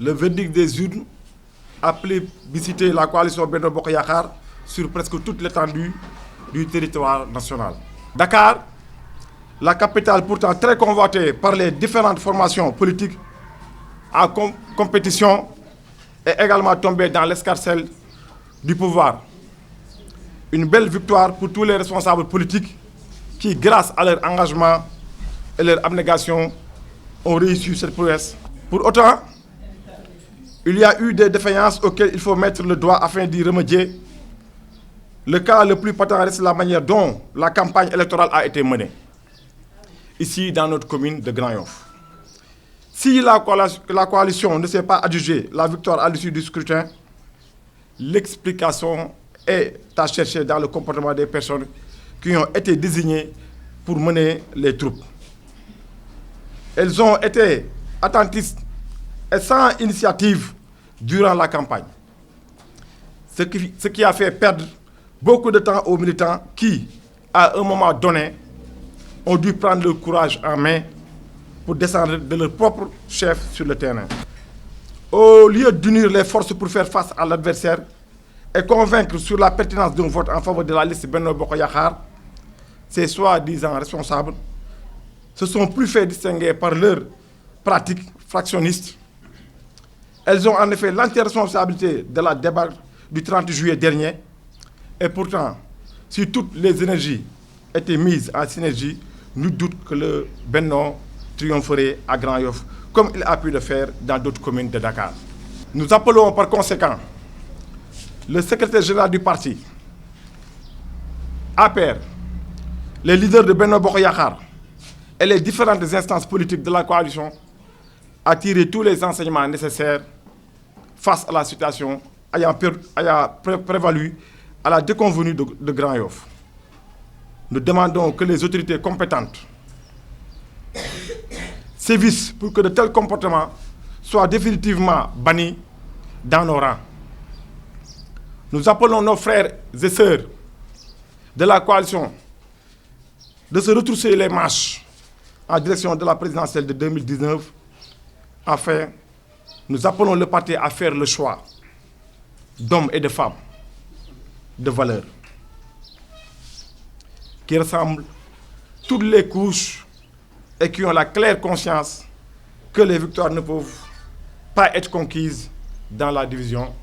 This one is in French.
le verdict des urnes a plébiscité la coalition Benno Bokk Yakaar sur presque toute l'étendue du territoire national. Dakar, la capitale pourtant très convoitée par les différentes formations politiques en compétition, est également tombée dans l'escarcelle du pouvoir. Une belle victoire pour tous les responsables politiques qui, grâce à leur engagement et leur abnégation, ont réussi cette prouesse. Pour autant, il y a eu des défaillances auxquelles il faut mettre le doigt afin d'y remédier. Le cas le plus patent reste la manière dont la campagne électorale a été menée, ici dans notre commune de Grand Yoff. Si la coalition ne s'est pas adjugée la victoire à l'issue du scrutin, l'explication est à chercher dans le comportement des personnes qui ont été désignées pour mener les troupes. Elles ont été attentistes et sans initiative durant la campagne, ce qui a fait perdre beaucoup de temps aux militants qui, à un moment donné, ont dû prendre le courage en main pour descendre de leur propre chef sur le terrain. Au lieu d'unir les forces pour faire face à l'adversaire et convaincre sur la pertinence d'un vote en faveur de la liste Benno Bokk Yakaar, ces soi-disant responsables se sont plus fait distinguer par leurs pratiques fractionnistes. Elles ont en effet l'entière responsabilité de la débâcle du 30 juillet dernier. Et pourtant, si toutes les énergies étaient mises en synergie, nul doute que le Benno triompherait à Grand Yoff, comme il a pu le faire dans d'autres communes de Dakar. Nous appelons par conséquent le secrétaire général du parti, APR, les leaders de Benno Bokk Yakaar et les différentes instances politiques de la coalition à tirer tous les enseignements nécessaires face à la situation ayant prévalu à la déconvenue de Grand Yoff. Nous demandons que les autorités compétentes sévissent pour que de tels comportements soient définitivement bannis dans nos rangs. Nous appelons nos frères et sœurs de la coalition de se retrousser les manches en direction de la présidentielle de 2019. Enfin, nous appelons le parti à faire le choix d'hommes et de femmes de valeur qui ressemblent toutes les couches et qui ont la claire conscience que les victoires ne peuvent pas être conquises dans la division.